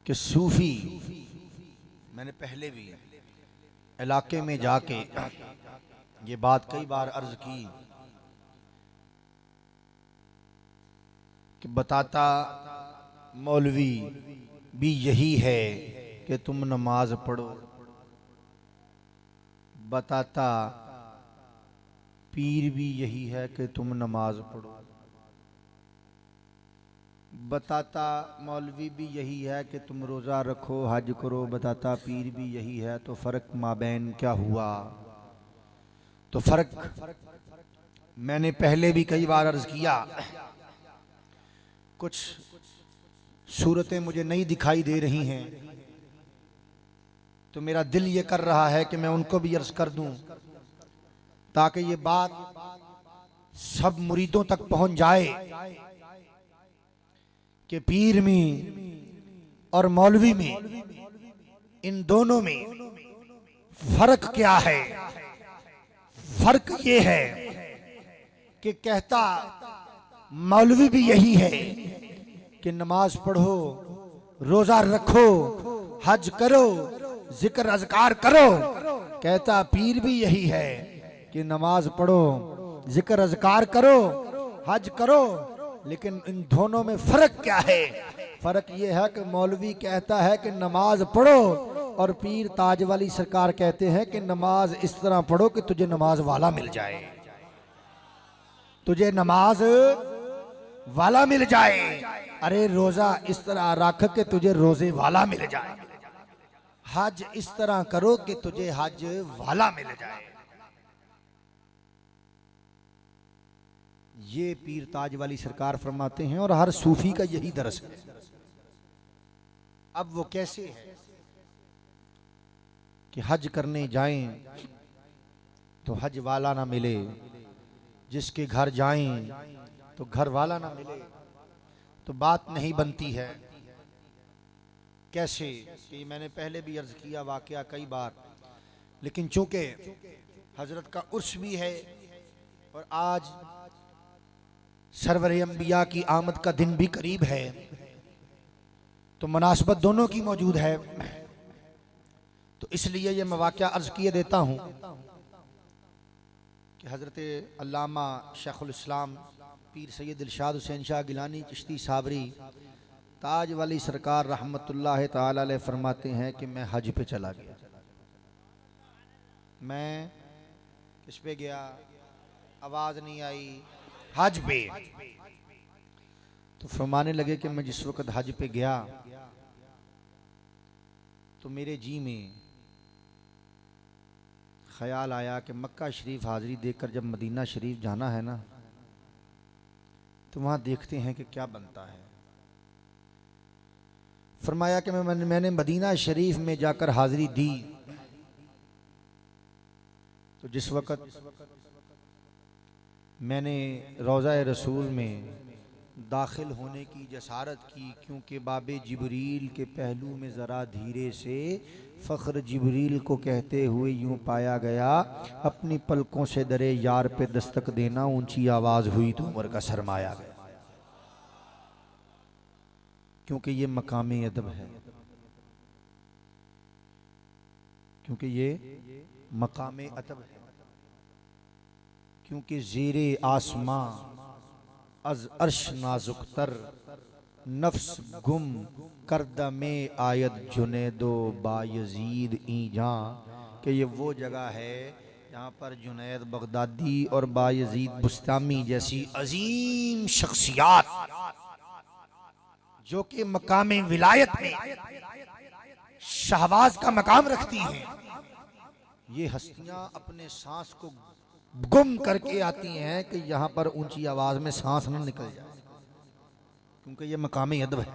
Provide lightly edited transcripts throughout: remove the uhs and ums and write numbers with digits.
कि सूफी, मैंने पहले भी इलाके में जाके ये बात कई बार अर्ज की कि बताता मौलवी भी यही है कि तुम नमाज पढ़ो, बताता पीर भी यही है कि तुम नमाज पढ़ो, बताता मौलवी भी यही है कि तुम रोज़ा रखो, हज करो, बताता पीर भी यही है। तो फ़र्क माबैन क्या हुआ? तो फ़र्क मैंने पहले भी कई बार अर्ज़ किया, कुछ सूरतें मुझे नहीं दिखाई दे रही हैं, तो मेरा दिल ये कर रहा है कि मैं उनको भी अर्ज़ कर दूं ताकि ये बात सब मुरीदों तक पहुंच जाए कि पीर में और मौलवी में, इन दोनों में फर्क क्या है। फर्क ये है कि कहता मौलवी भी यही है कि नमाज पढ़ो, रोजा रखो, हज करो, जिक्र अज़कार करो। कहता पीर भी यही है कि नमाज पढ़ो, जिक्र अज़कार करो, हज करो। लेकिन इन दोनों में फर्क क्या है? फर्क यह है कि मौलवी कहता है कि नमाज पढ़ो और पीर ताज वाली सरकार कहते हैं कि नमाज इस तरह पढ़ो कि तुझे नमाज वाला मिल जाए, तुझे नमाज वाला मिल जाए। अरे रोजा इस तरह रख के तुझे रोजे वाला मिल जाए, हज इस तरह करो कि तुझे हज वाला मिल जाए। ये पीर ताज वाली सरकार फरमाते हैं और हर सूफी का यही दर्स है। अब वो कैसे है कि हज करने जाएं तो हज वाला ना मिले, जिसके घर जाएं तो घर वाला ना मिले, तो बात नहीं बनती है। कैसे कि मैंने पहले भी अर्ज किया वाकया कई बार, लेकिन चूंकि हजरत का उर्स भी है और आज सरवर अंबिया की आमद का दिन भी करीब है, तो मुनासबत दोनों की मौजूद है। तो इसलिए ये मैं वाकया अर्ज किए देता हूँ कि हजरत अल्लामा शेखुल इस्लाम पीर सैयद दिलशाद हुसैन शाह गिलानी चिश्ती साबरी ताज वाली सरकार रहमतुल्लाह ताला अलैह फरमाते हैं कि मैं हज पे चला गया। मैं किस पे गया? आवाज़ नहीं आई। हज पे। तो फरमाने लगे कि मैं जिस वक्त हज पे गया तो मेरे जी में ख्याल आया कि मक्का शरीफ हाज़िरी देकर जब मदीना शरीफ जाना है ना, तो वहाँ देखते हैं कि क्या बनता है। फरमाया कि मैंने मदीना शरीफ में जाकर हाज़िरी दी, तो जिस वक़्त मैंने रोज़ा रसूल में दाखिल होने की जसारत की, क्योंकि बाबे जिब्रील के पहलू में ज़रा धीरे से फ़ख्र जिब्रील को कहते हुए यूँ पाया गया, अपनी पलकों से दरे यार पे दस्तक देना, ऊंची आवाज़ हुई तो उमर का सरमाया गया। क्योंकि ये मकामे अदब है, क्योंकि ये मकामे अदब है, क्योंकि ज़ेरे आसमां अज अर्श नाजुकतर नफ्स गुम करदमे आयत जुनैदो बायजीद ईजा। कि ये वो जगह है जहाँ पर जुनैद बगदादी और बायजीद बुस्तामी जैसी अजीम शख्सियात जो कि मकामे विलायत में शहबाज का मकाम रखती हैं, ये हस्तियां अपने सांस को गुम करके आती हैं कि यहाँ पर ऊंची आवाज में सांस न निकल जाए, क्योंकि ये मकामी अदब है।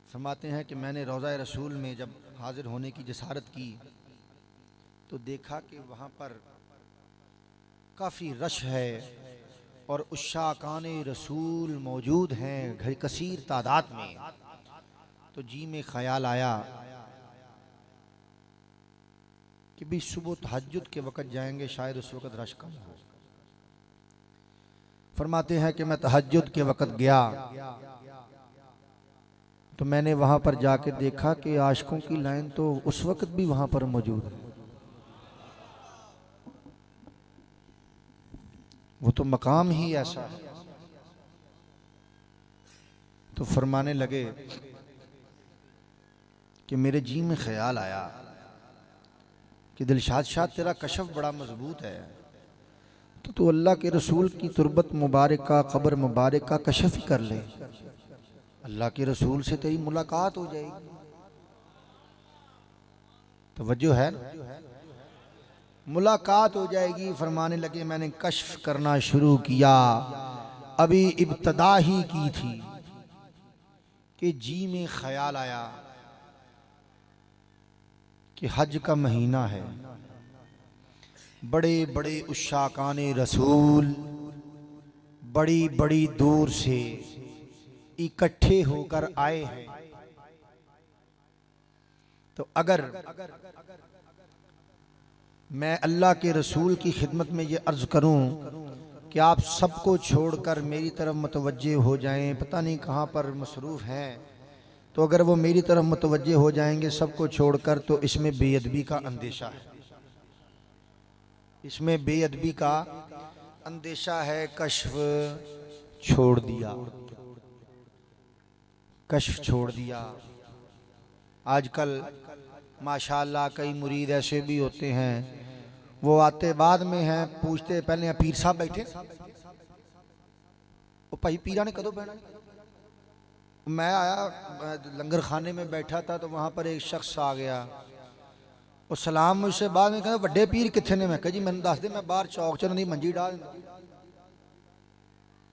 फरमाते हैं कि मैंने रोज़ा रसूल में जब हाजिर होने की जसारत की तो देखा कि वहाँ पर काफ़ी रश है और उशाकान रसूल मौजूद हैं घर कसीर तादाद में। तो जी में ख्याल आया कि भी सुबह तहज्जुद के वक़्त जाएंगे, शायद उस वक़्त रश कम हो। फरमाते हैं कि मैं तहज्जुद के वक़्त गया तो मैंने वहाँ पर जाकर देखा कि आशिकों की लाइन तो उस वक्त भी वहाँ पर मौजूद है। वो तो मकाम ही ऐसा है। तो फरमाने लगे कि मेरे जी में ख्याल आया कि दिलशाद शाह तेरा कशफ बड़ा मजबूत है, तो तू अल्लाह के रसूल की तुरबत मुबारक का, क़ब्र मुबारक का कशफ ही कर ले। अल्लाह के रसूल से तेरी मुलाकात हो जाएगी। तवज्जो है ना, मुलाकात हो जाएगी। फरमाने लगे मैंने कश्फ करना शुरू किया, अभी इब्तदा ही की थी कि जी में ख्याल आया कि हज का महीना है, बड़े बड़े उशाकाने रसूल बड़ी बड़ी दूर से इकट्ठे होकर आए हैं। तो अगर मैं अल्लाह के रसूल की खिदमत में ये अर्ज करूं कि आप सबको छोड़कर मेरी तरफ मुतवज्जे हो जाएं, पता नहीं कहाँ पर मसरूफ़ हैं, तो अगर वो मेरी तरफ मुतवज्जे हो जाएंगे सबको छोड़कर, तो इसमें बेअदबी का अंदेशा है, इसमें बेअदबी का अंदेशा है। कश्फ छोड़ दिया, कश्फ छोड़ दिया। आजकल माशाअल्लाह कई मुरीद ऐसे भी होते हैं, वो आते बाद में हैं, पूछते पहले पीर साहब बैठे, वो भाई पीरा ने कदों बैठा। मैं आया लंगर खाने में बैठा था, तो वहाँ पर एक शख्स आ गया, वो सलाम मुझसे बाद में कहता बड़े पीर कितने ने। मैं कहा जी मैंने दस दे, मैं बाहर चौक च उन्होंने मंजी डाल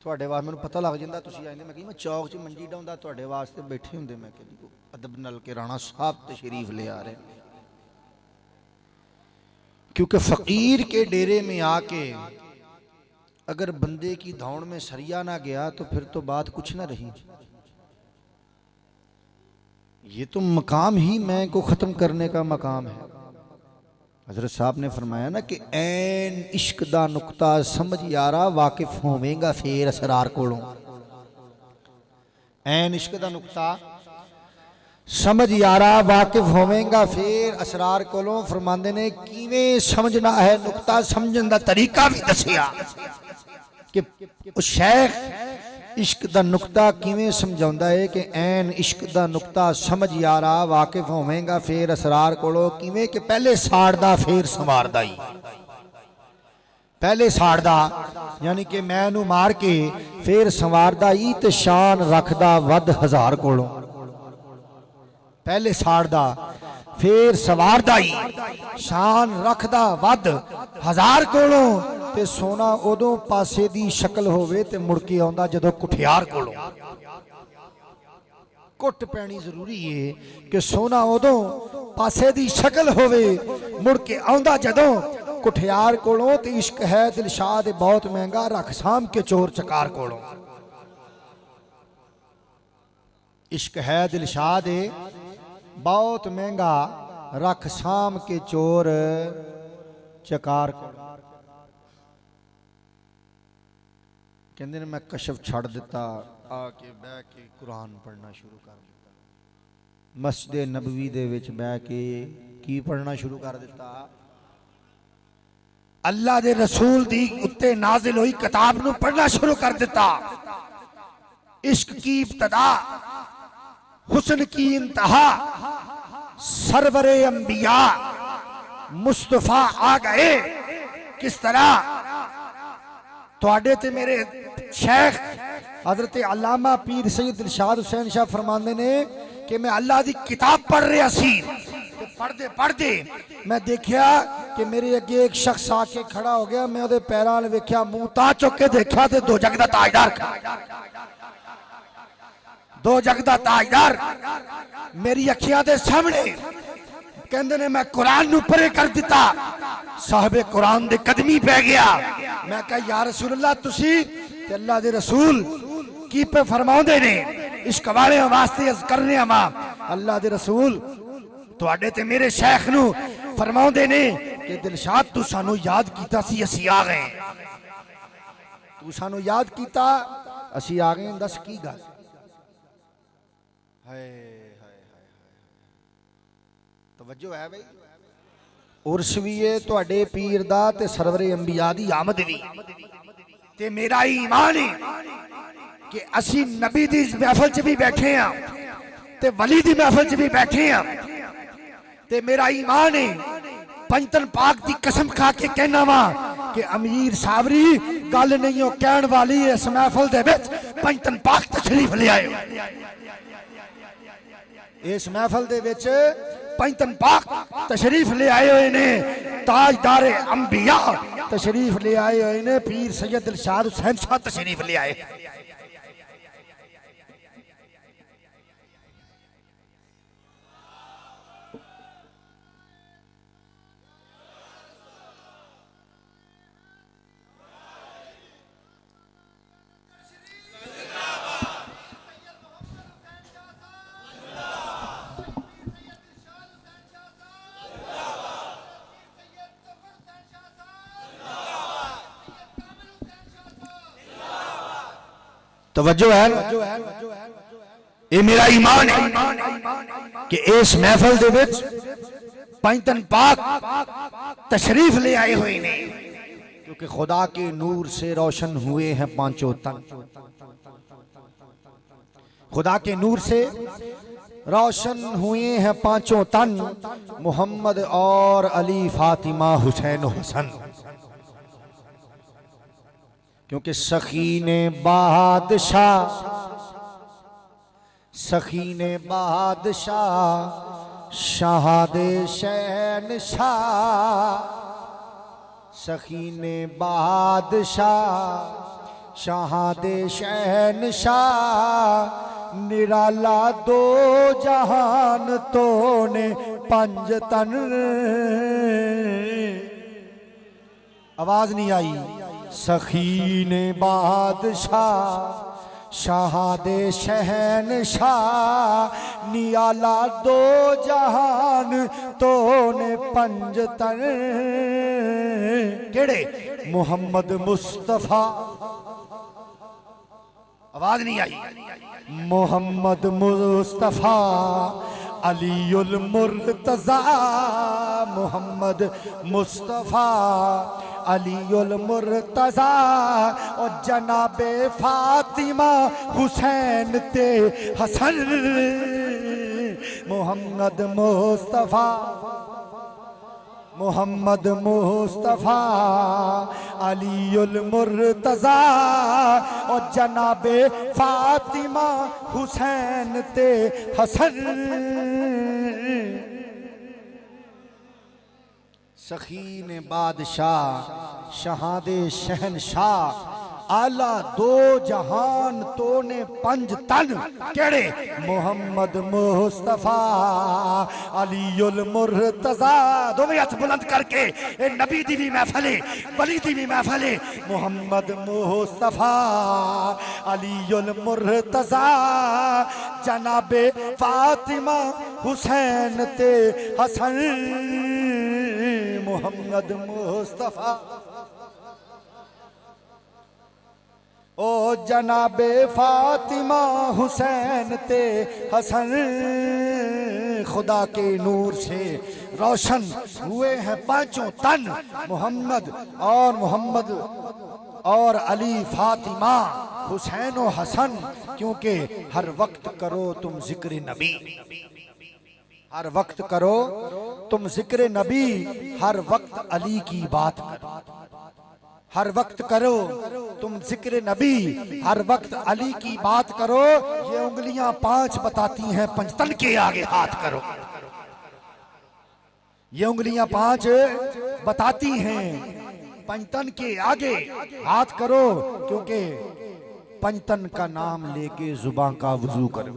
थोड़े वास्ते, मैंने पता लग जाता तुम आए। मैं कही मैं चौक च मंजी डाउंदा थोड़े वास्ते बैठे होंगे। मैं कही अदब नल के राणा साहब तशरीफ ले आ रहे, क्योंकि फकीर के डेरे में आके अगर बंदे की धौड़ में सरिया ना गया तो फिर तो बात कुछ ना रही। ये तो मकाम ही मैं को ख़त्म करने का मकाम है। हज़रत साहब ने फरमाया ना कि ऐन इश्क दा नुक्ता समझ यारा वाकिफ होवेगा फेर असरार कोलों। ऐन इश्क दा नुक्ता समझ यारा वाकिफ होवेगा फेर असरार कोलों। फरमांदे ने किवें समझना है, नुक्ता समझन दा तरीका भी दसिया कि उस शेख इश्क दा नुक्ता किवें समझाउंदा है कि ऐन इश्क दा नुक्ता समझ यारा वाकिफ होवेगा फेर असरार कोलों। किवें कि पहले साड़दा फेर संवारदा ही, पहले साड़दा यानी कि मैं नू मार के फेर संवारदा ही, ते शान रखदा वध हजार कोलों। पहले साड़दा फिर सवारदा ही, शान रखदा वध हजार कोलों। ते सोना उदों पासे दी शक्ल होवे ते मुड़ के आउंदा जदों कुठियार कोलों। कुट पैनी जरूरी है कि सोना उदों पासे दी शक्ल होवे मुड़ के आउंदा जदों कुठियार कोलों। ते इश्क है दिलशाद बहुत महंगा, रख साम के चोर चकार कोलों। इश्क है दिलशाद बहुत महंगा, रख साम के चोर चकार। कहते ने मैं कशफ छड़ दिता, आके बह के कुरान पढ़ना शुरू कर दिता। मस्जिद नबवी दे विच बह के की पढ़ना शुरू कर दिता, अल्लाह दे रसूल दी उत्ते नाजिल हुई किताब नू पढ़ना शुरू कर दिता। इश्क की इब्तदा, हुस्न की इंतहा, सरवरे अंबिया मुस्तफा आ गए। किस तरह तुहाडे ते मेरे शेख हजरत अल्लामा पीर सैयद दिलशाद हुसैन शाह फरमांदे ने कि मैं अल्लाह दी किताब पढ़ रहा सी, पढ़ते पढ़ते मैं देखा कि मेरे अगे एक शख्स आके खड़ा हो गया। मैं उहदे पैरां वाल वेख्या, मुंह ता चुक के देखा ते दो जग दा ताजदार, दो जग दा ताजदार मेरी अखियां दे सामने। कहंदे ने मैं कुरान नू परे कर दिता, साहबे कुरान दे कदमी पै गया। मैं कहा या रसूल अल्लाह तुसी ते अल्लाह दे रसूल की पे फरमाउंदे ने, इश्क वाले वास्ते अज करने वा अल्लाह दे रसूल तुहाडे ते मेरे शेख नू फरमाउंदे ने कि दिलशाद तू सानू याद कीता सी, असी आ गए। तू सानू याद कीता, असी आ गए। दस की गल? हाय हाय हाय तवज्जो है भाई। उर्स भी है तुहाडे पीर दा ते सरवरे अंबिया दी आमद भी ते मेरा ईमान है कि असी नबी दी महफिल च भी बैठे हैं ते वली दी महफिल च भी बैठे हैं ते मेरा ईमान है पंजतन पाक दी कसम खा के कहना वा कि अमीर सावरी गल नहीं हो कहण वाली इस महफिल दे विच पंजतन पाक तशरीफ ले आए। इस महफिल दे विच पंजतन पाक तशरीफ ले आए हुए ने ताजदारे अंबिया तशरीफ ले आए हुए ने पीर सैयद दिलशाद हुसैन शाह तशरीफ ले आए। तवज्जो है ये मेरा ईमान है कि इस महफिल दे विच पंजतन पाक तशरीफ ले आए हुए ने क्योंकि खुदा के नूर से रोशन हुए हैं पांचों तन। खुदा के नूर से रोशन हुए हैं पांचों तन मोहम्मद और अली फातिमा हुसैन हसन क्योंकि सखीने बादशाह शाहदे शहनशाह सखीने बादशाह शाहदे शहनशाह निराला दो जहान तो ने पंज तन। आवाज नहीं आई। सखीने बादशाह शाहदे शहनशाह नियाला दो जहान तो ने पंज तन केड़े मोहम्मद मुस्तफा। आवाज नहीं आई। मोहम्मद मुस्तफा अलीउल मुर्तजा मोहम्मद मुस्तफा अलीउल मुर्तजा और जनाबे फातिमा हुसैन ते हसन मोहम्मद मुस्तफा अलीउल मुर्तजा और जनाबे फातिमा हुसैन ते हसन। सखीन बादशाह शहादे शहनशाह आला दो जहान तो ने पंज तन केड़े मोहम्मद मुस्तफा अलीउल मुर्तजा। दोवें हाथ बुलंद करके ए नबी दी भी महफिल वली दी भी महफिल मोहम्मद मुस्तफा अलीउल मुर्तजा जनाबे फातिमा हुसैन ते हसन मोहम्मद मुस्तफा ओ जनाबे फातिमा हुसैन ते हसन। खुदा के नूर से रोशन हुए हैं पांचों तन मोहम्मद और अली फातिमा हुसैन और हसन क्योंकि हर वक्त करो तुम जिक्र नबी हर वक्त करो तुम जिक्र नबी हर वक्त अली की बात करो हर वक्त करो तुम जिक्र नबी हर वक्त अली की बात करो। ये उंगलियां पांच बताती हैं पंजतन के आगे हाथ करो। ये उंगलियां पांच बताती हैं पंजतन के आगे हाथ करो क्योंकि पंजतन का नाम लेके जुबान का वजू करो।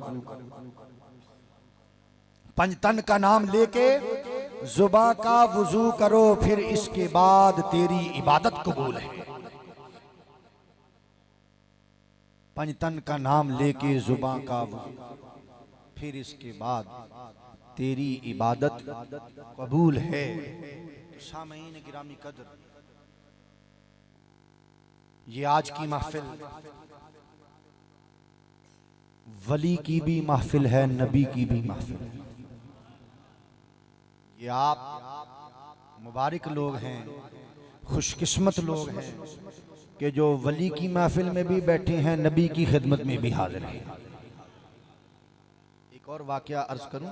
पंजतन का नाम लेके जुबान का वजू करो फिर इसके बाद तेरी इबादत कबूल है। पंजतन का नाम लेके जुबान का वजू फिर इसके बाद तेरी इबादत कबूल है। सामईन गिरामी कदर ये आज की महफिल वली की भी महफिल है, नबी की भी महफिल है। ये आप मुबारक लोग हैं, खुशकिस्मत लोग हैं कि जो वली की महफिल में भी बैठे हैं, नबी की खिदमत में भी हाजिर हैं। एक और वाकया अर्ज करूं,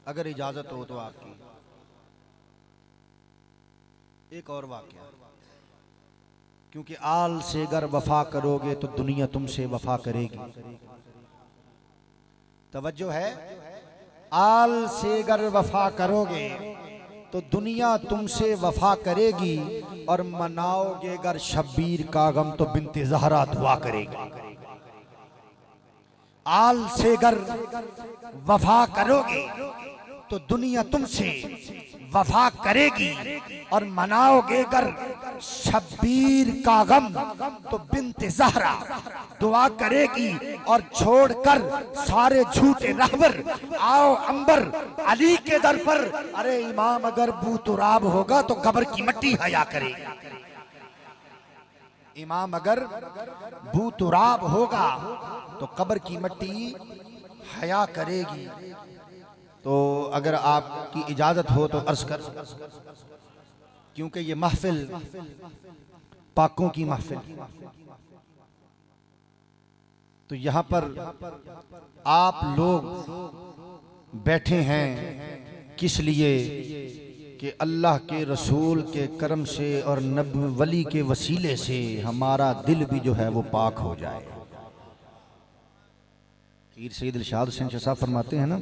अगर इजाजत हो तो आपकी। एक और वाकया, क्योंकि आल से अगर वफा करोगे तो दुनिया तुमसे वफा करेगी। तवज्जो है, आल से अगर वफा करोगे तो दुनिया तुमसे वफा करेगी, और मनाओगे अगर शब्बीर का गम तो बिन्ते ज़हरा दुआ करेगी। आल से अगर वफा करोगे तो दुनिया तुमसे वफा करेगी, और मनाओगे अगर शब्बीर का गम तो बिन्ते ज़हरा दुआ करेगी। और छोड़कर सारे झूठे रहबर आओ अंबर अली के दर पर। अरे इमाम अगर बूतुराब होगा तो कब्र की मिट्टी हया करेगी। इमाम अगर बूतुराब होगा तो कब्र की मिट्टी हया करेगी। तो अगर आपकी इजाजत हो तो अर्ज कर, क्योंकि ये महफिल पाकों की महफिल, तो यहां पर आप लोग बैठे हैं किस लिए कि अल्लाह के रसूल के करम से और नबी वली के वसीले से हमारा दिल भी जो है वो पाक हो जाए। पीर सैयद इरशाद हुसैन साहब फरमाते हैं ना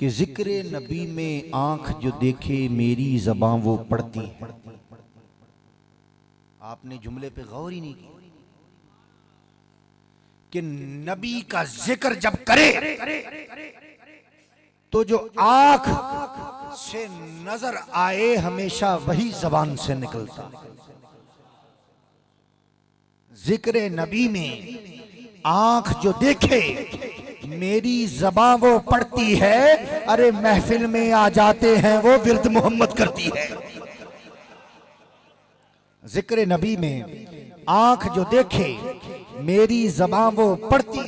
कि जिक्र नबी में आंख जो देखे मेरी ज़बान वो पढ़ती है। आपने जुमले पे गौर ही नहीं की कि नबी का जिक्र जब करे तो जो आंख से नजर आए हमेशा वही ज़बान से निकलता। जिक्र नबी में आंख जो देखे मेरी ज़बान वो पढ़ती है। अरे महफिल में आ जाते हैं वो विर्द मोहम्मद करती है। जिक्र नबी में आंख जो देखे मेरी ज़बान वो पढ़ती है।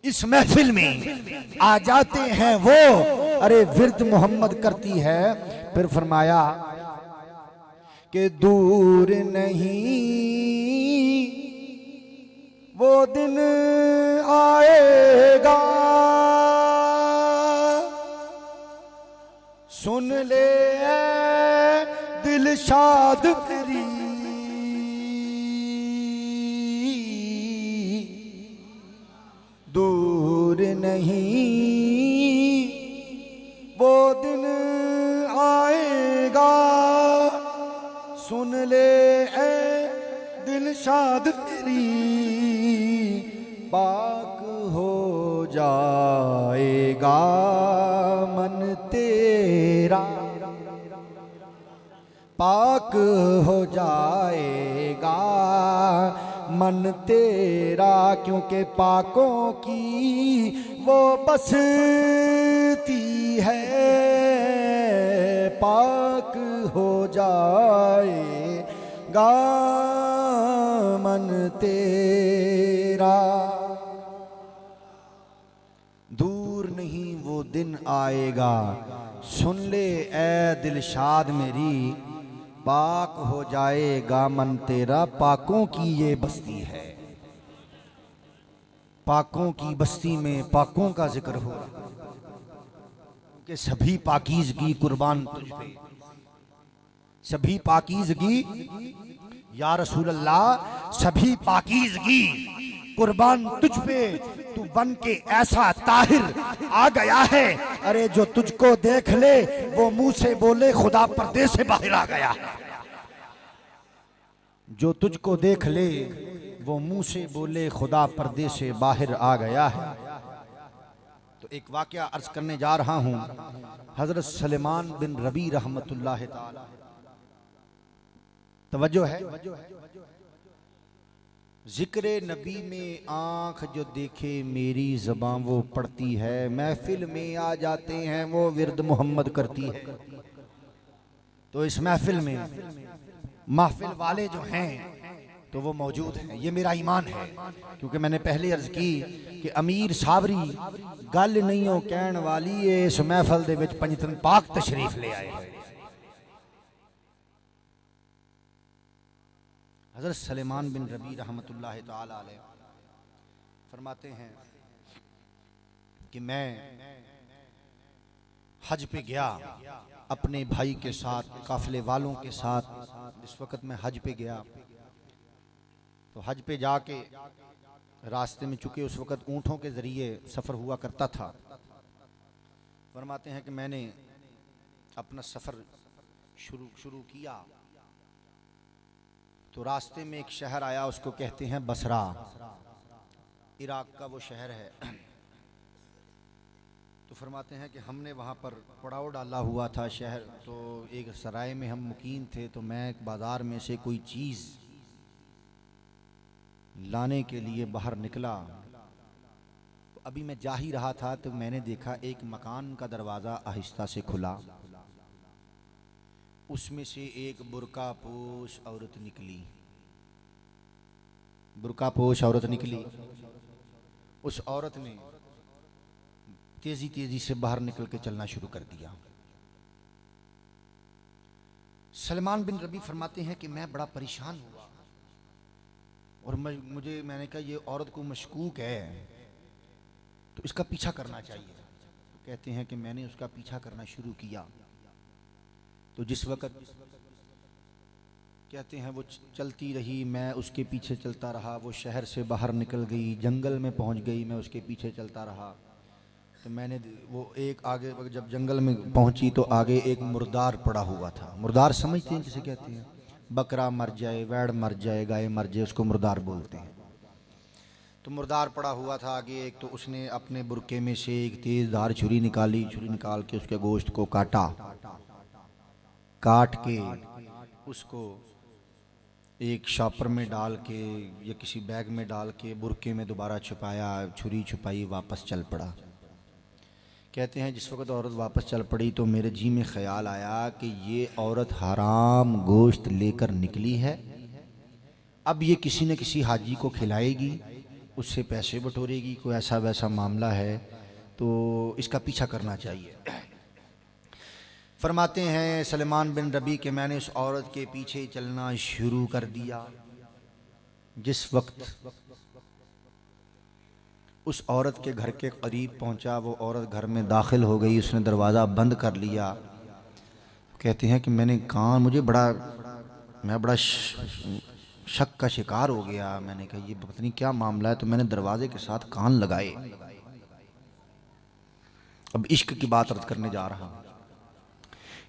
इस महफिल में आ जाते हैं वो, अरे विर्द मोहम्मद करती है। फिर फरमाया कि दूर नहीं वो दिन आएगा, सुन ले दिल शाद मेरी, दूर नहीं वो दिन आएगा, सुन ले दिल शाद मेरी, पाक हो जाएगा मन तेरा, पाक हो जाएगा मन तेरा। क्योंकि पाकों की वो बसती है, पाक हो जाएगा मन तेरा। दूर नहीं वो दिन आएगा, सुन ले ए दिलशाद मेरी, पाक हो जाएगा मन तेरा। पाकों की ये बस्ती है, पाकों की बस्ती में पाकों का जिक्र हो रहा कि सभी पाकीज़गी कुर्बान तुझ पे, सभी पाकीज़गी या रसूल अल्लाह, सभी पाकीज़गी कुर्बान तुझ पे। तू बन के ऐसा ताहिर आ गया है, अरे जो तुझको देख ले वो मुंह से बोले खुदा पर्दे से बाहर आ गया है। जो तुझको देख ले वो मुंह से बोले खुदा पर्दे से बाहर आ गया है। तो एक वाकया अर्ज करने जा रहा हूं। हजरत सलेमान बिन रबी रहमतुल्लाह ताला, तवज्जो है, जिक्र नबी में आंख जो देखे मेरी ज़बान वो पढ़ती है। महफिल में आ जाते हैं वो विर्द मोहम्मद करती है। तो इस महफिल में महफिल वाले जो हैं तो वो मौजूद हैं। ये मेरा ईमान है, क्योंकि मैंने पहले अर्ज की कि अमीर साबरी गल नहीं हो कहण वाली इस महफल दे विच पंजतन पाक तशरीफ ले आए हैं। हज़रत सलेमान बिन रबी रहमतुल्लाह ताला अलैह फरमाते हैं कि मैं हज पे गया अपने भाई के साथ, काफिले वालों के साथ। जिस वक्त मैं हज पे गया तो हज पे जाके रास्ते में, चूँकि उस वक्त ऊँटों के ज़रिए सफ़र हुआ करता था, फरमाते हैं कि मैंने अपना सफ़र शुरू किया तो रास्ते में एक शहर आया, उसको कहते हैं बसरा, इराक का वो शहर है। तो फरमाते हैं कि हमने वहाँ पर पड़ाव डाला हुआ था शहर, तो एक सराय में हम मुकीम थे। तो मैं एक बाज़ार में से कोई चीज़ लाने के लिए बाहर निकला, तो अभी मैं जा ही रहा था तो मैंने देखा एक मकान का दरवाज़ा आहिस्ता से खुला, उसमें से एक बुर्का पोश औरत निकली। बुर्का पोश औरत निकली। उस औरत ने तेजी तेजी से बाहर निकल के चलना शुरू कर दिया। सलमान बिन रबी फरमाते हैं कि मैं बड़ा परेशान हुआ और मैंने कहा ये औरत को मशकूक है तो इसका पीछा करना चाहिए। तो कहते हैं कि मैंने उसका पीछा करना शुरू किया तो जिस वक्त कहते हैं वो चलती रही, मैं उसके पीछे चलता रहा। वो शहर से बाहर निकल गई, जंगल में पहुंच गई, मैं उसके पीछे चलता रहा। तो मैंने वो एक आगे जब जंगल में पहुंची तो आगे एक मुर्दार पड़ा हुआ था। मुर्दार समझते हैं जिसे कहते हैं, बकरा मर जाए, वैड़ मर जाए, गाय मर जाए, उसको मुर्दार बोलते हैं। तो मुर्दार पड़ा हुआ था आगे एक। तो उसने अपने बुरके में से एक तेज़ धार छुरी निकाली, छुरी निकाल के उसके गोश्त को काट के उसको एक शॉपर में डाल के या किसी बैग में डाल के बुरके में दोबारा छुपाया, छुरी छुपाई, वापस चल पड़ा। कहते हैं जिस वक्त औरत वापस चल पड़ी तो मेरे जी में ख्याल आया कि ये औरत हराम गोश्त लेकर निकली है, अब ये किसी न किसी हाजी को खिलाएगी, उससे पैसे बटोरेगी, कोई ऐसा वैसा मामला है, तो इसका पीछा करना चाहिए। फरमाते हैं सलेमान बिन रबी के मैंने उस औरत के पीछे चलना शुरू कर दिया। जिस वक्त उस औरत के घर के करीब पहुंचा, वो औरत घर में दाखिल हो गई, उसने दरवाज़ा बंद कर लिया। कहते हैं कि मैं बड़ा शक का शिकार हो गया। मैंने कहा ये पता नहीं क्या मामला है, तो मैंने दरवाजे के साथ कान लगाए। अब इश्क की बात अर्ज करने जा रहा हूँ।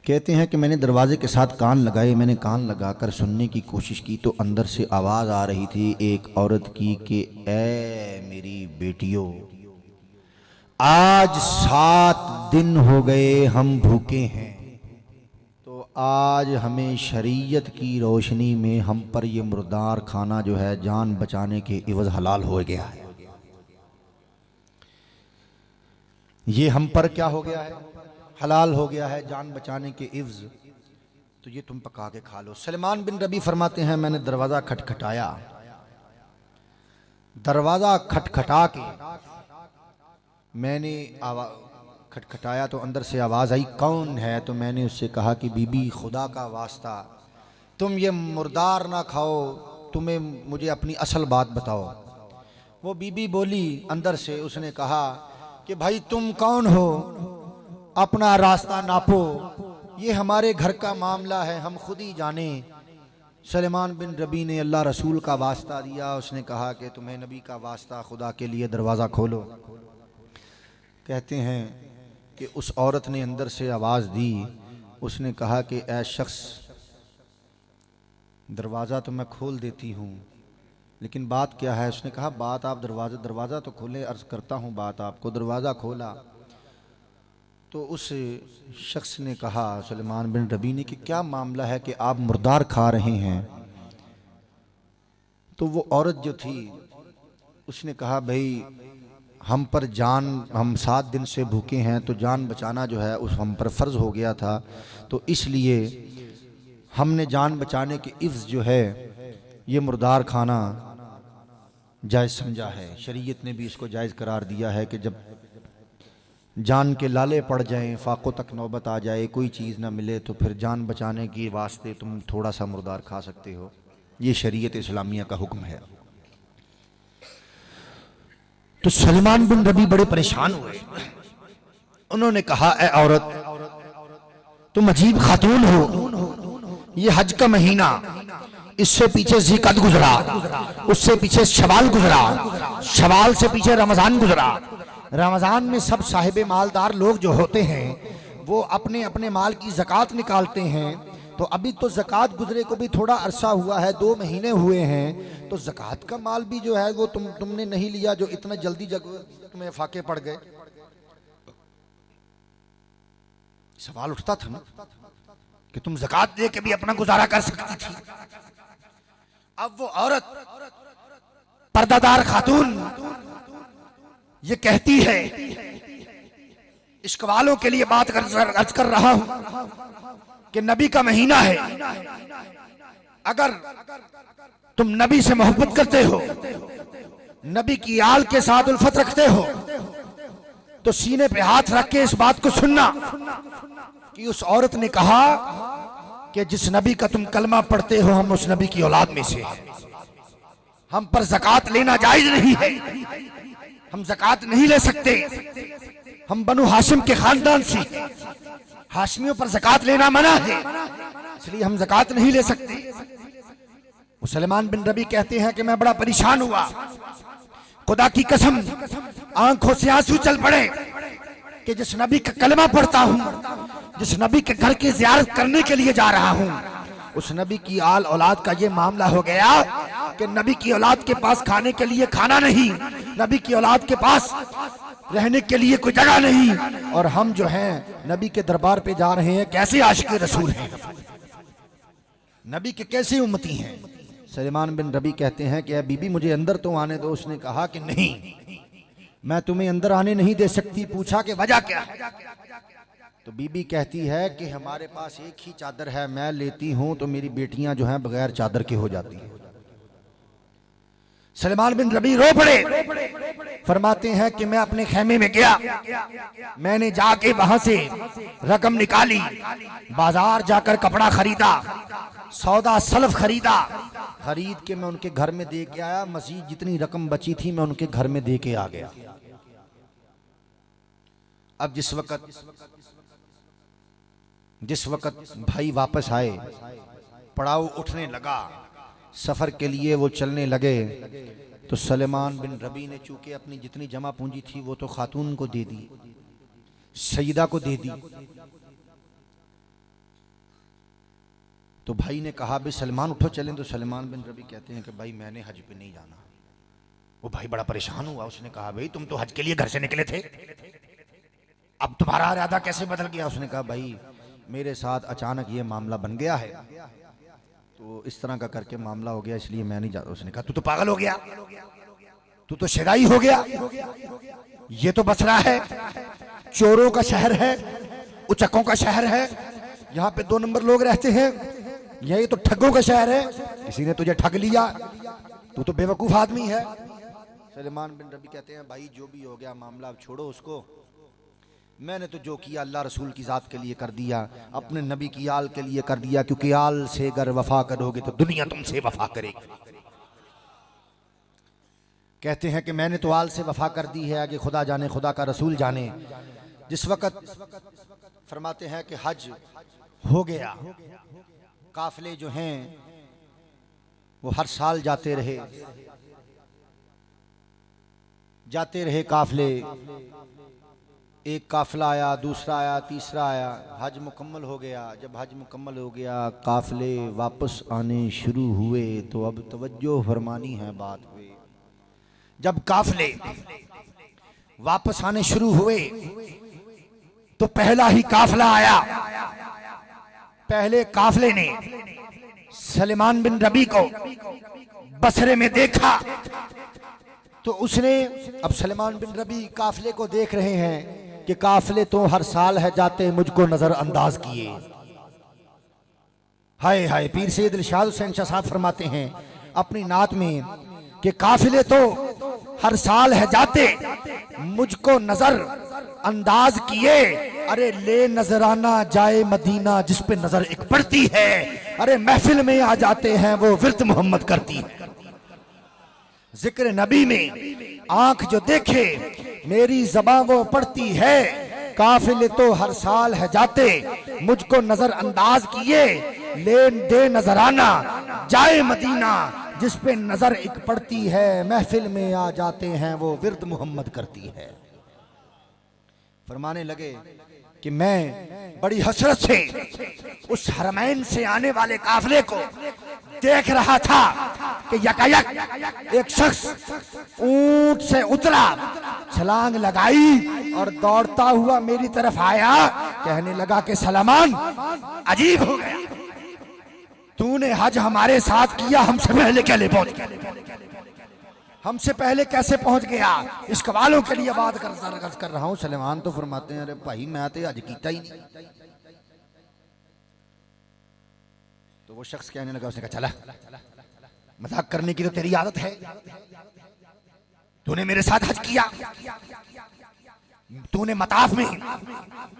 कहते हैं कि मैंने दरवाजे के साथ कान लगाए, मैंने कान लगाकर सुनने की कोशिश की तो अंदर से आवाज़ आ रही थी एक औरत की कि ऐ मेरी बेटियों, आज 7 दिन हो गए हम भूखे हैं, तो आज हमें शरीयत की रोशनी में हम पर ये मुर्दार खाना जो है जान बचाने के इवज़ हलाल हो गया है। ये हम पर क्या हो गया है? हलाल हो गया है जान बचाने के इवज़, तो ये तुम पका के खा लो। सलमान बिन रबी फरमाते हैं मैंने दरवाज़ा खटखटाया, दरवाज़ा खटखटा के मैंने खटखटाया तो अंदर से आवाज़ आई कौन है? तो मैंने उससे कहा कि बीबी खुदा का वास्ता तुम ये मुर्दार ना खाओ, तुम्हें मुझे अपनी असल बात बताओ। वो बीबी बोली अंदर से, उसने कहा कि भाई तुम कौन हो, अपना रास्ता नापो, ये हमारे घर का मामला है, हम खुद ही जाने। सलेमान बिन रबी ने अल्लाह रसूल का वास्ता दिया, उसने कहा कि तुम्हें नबी का वास्ता, खुदा के लिए दरवाज़ा खोलो। कहते हैं कि उस औरत ने अंदर से आवाज़ दी, उसने कहा कि ऐ शख्स, दरवाज़ा तो मैं खोल देती हूँ लेकिन बात क्या है? उसने कहा बात आप दरवाज़ा तो खोले, अर्ज़ करता हूँ बात आपको। दरवाज़ा खोला तो उस शख्स ने कहा सलेमान बिन रबी ने कि क्या मामला है कि आप मुर्दार खा रहे हैं? तो वो औरत जो थी उसने कहा भाई हम 7 दिन से भूखे हैं, तो जान बचाना जो है उस हम पर फ़र्ज़ हो गया था, तो इसलिए हमने जान बचाने के इव्ज़ जो है ये मुर्दार खाना जायज़ समझा है। शरीयत ने भी इसको जायज़ करार दिया है कि जब जान के लाले पड़ जाएं, फाकों तक नौबत आ जाए, कोई चीज़ ना मिले, तो फिर जान बचाने के वास्ते तुम थोड़ा सा मुर्दार खा सकते हो। ये शरीयत इस्लामिया का हुक्म है। तो सलमान बिन रबी बड़े परेशान हुए। उन्होंने कहा, ए औरत, तुम अजीब खातून हो। ये हज का महीना, इससे पीछे ज़िक़अद गुजरा, उससे पीछे शवाल गुजरा, शवाल से पीछे रमजान गुजरा। रमजान में सब साहिब मालदार लोग जो होते हैं वो अपने अपने माल की ज़कात निकालते हैं। तो अभी तो ज़कात गुजरे को भी थोड़ा अरसा हुआ है, 2 महीने हुए हैं, तो ज़कात का माल भी जो है वो तुमने नहीं लिया, जो इतना जल्दी तुम्हें फाके पड़ गए। सवाल उठता था ना कि तुम ज़कात दे के भी अपना गुजारा कर सकती थी। अब वो औरत पर्दादार खातून ये कहती है, इश्क वालों के लिए बात अर्ज कर रहा हूं कि नबी का महीना है, अगर तुम नबी से मोहब्बत करते हो, नबी की आल के साथ उल्फत रखते हो, तो सीने पे हाथ रख के इस बात को सुनना कि उस औरत ने कहा कि जिस नबी का तुम कलमा पढ़ते हो, हम उस नबी की औलाद में से हैं। हम पर ज़कात लेना जायज नहीं है, हम ज़कात नहीं ले सकते। हम बनु हाशिम के खानदान से, हाशमियों पर ज़कात लेना मना है, इसलिए हम ज़कात नहीं ले सकते। सलमान बिन रबी कहते हैं कि मैं बड़ा परेशान हुआ, खुदा की कसम आंखों से आंसू चल पड़े कि जिस नबी का कलमा पढ़ता हूं, जिस नबी के घर की ज़ियारत करने के लिए जा रहा हूं, उस नबी की आल औलाद का ये मामला हो गया कि नबी की औलाद के पास खाने के लिए खाना नहीं, नबी की औलाद के पास रहने के लिए कोई जगह नहीं, और हम जो हैं नबी के दरबार पे जा रहे हैं। कैसे आशिक़ रसूल हैं, नबी के कैसे उम्मती हैं। सलमान बिन रबी कहते हैं कि बीबी मुझे अंदर तो आने दो। उसने कहा कि नहीं, मैं तुम्हें अंदर आने नहीं दे सकती। पूछा कि वजह क्या है, तो बीबी कहती है कि हमारे पास एक ही चादर है, मैं लेती हूं तो मेरी बेटियां जो हैं बगैर चादर के हो जाती हैं। सलमान बिन रबी रो पड़े, फरमाते हैं कि मैं अपने खेमे में गया, मैंने जाके वहां से रकम निकाली, बाजार जाकर कपड़ा खरीदा, सौदा सल्फ खरीदा, खरीद के मैं उनके घर में दे के आया। मजीद जितनी रकम बची थी मैं उनके घर में दे के आ गया। अब जिस वक्त भाई वापस आए, पड़ाव उठने लगा, सफर के लिए वो चलने लगे, तो सलमान बिन रबी ने चूंकि अपनी जितनी जमा पूंजी थी वो तो खातून को दे दी, सईदा को दे दी। तो भाई ने कहा, भाई सलमान उठो चलें। तो सलमान बिन रबी कहते हैं कि भाई मैंने हज पे नहीं जाना। वो भाई बड़ा परेशान हुआ। उसने कहा, भाई तुम तो हज के लिए घर से निकले थे, अब तुम्हारा इरादा कैसे बदल गया। उसने कहा, भाई मेरे साथ अचानक ये मामला बन गया है, तो इस तरह का करके मामला हो गया, इसलिए मैं नहीं जाता। उसने कहा, तू तो पागल हो गया, तू तो शराई हो गया, ये तो बसरा है, चोरों का शहर है, उचकों का शहर है, यहाँ पे 2 नंबर लोग रहते हैं, यही तो ठगों का शहर है, किसी ने तुझे ठग लिया, तू तो बेवकूफ आदमी है। सलमान बिन रबी कहते हैं, भाई जो भी हो गया मामला अब छोड़ो उसको, मैंने तो जो किया अल्लाह रसूल की ज़ात के लिए कर दिया, अपने नबी की आल के लिए कर दिया, क्योंकि आल से अगर वफा करोगे तो दुनिया तुमसे वफा करेगी। कहते हैं कि मैंने तो आल से वफा कर दी है, आगे खुदा जाने, खुदा का रसूल जाने। जिस वक्त फरमाते हैं कि हज हो गया, काफिले जो हैं वो हर साल जाते रहे काफिले। एक काफिला आया, दूसरा आया, तीसरा आया, हज मुकम्मल हो गया। जब हज मुकम्मल हो गया, काफिले वापस आने शुरू हुए, तो अब तवज्जो फरमानी है बात पे। जब काफिले वापस आने शुरू हुए तो पहला ही काफिला आया। पहले काफिले ने सलमान बिन रबी को बसरे में देखा, तो उसने, अब सलमान बिन रबी काफिले को देख रहे हैं कि काफिले तो हर साल है जाते, मुझको नजरअंदाज किए। हाय हाय, पीर सैयद इरशाद हुसैन शाह साहब फरमाते हैं, अपनी नात में कि काफिले तो हर साल है जाते, मुझको नजर अंदाज किए, अरे ले नजराना जाए मदीना जिस पे नजर एक पड़ती है, अरे महफिल में आ जाते हैं वो विर्द मोहम्मद करती है। जिक्र नबी में आंख जो देखे मेरी ज़बान वो पढ़ती है, काफिले तो हर साल है जाते, मुझको नजर अंदाज किए, ले दे नजराना जाए मदीना जिस पे नजर एक पड़ती है, महफिल में आ जाते हैं वो विर्द मोहम्मद करती है। फरमाने लगे कि मैं बड़ी हसरत से उस हरमैन से आने वाले काफिले को देख रहा था कि यकायक एक शख्स ऊंट से उतरा, छलांग लगाई और दौड़ता हुआ मेरी तरफ आया, कहने लगा कि सलमान अजीब हो गया, तूने हज हमारे साथ किया, हमसे पहले क्या ले पहुंच गया, हमसे पहले कैसे पहुंच गया। इश्क वालों के लिए बात कर रहा हूं। सलमान तो फरमाते हैं अरे भाई मैं तो हज कीता ही नहीं। तो वो शख्स कहने लगा, उसने कहा चला, मजाक करने की तो तेरी आदत है, तूने मेरे साथ हज किया, तूने मताफ में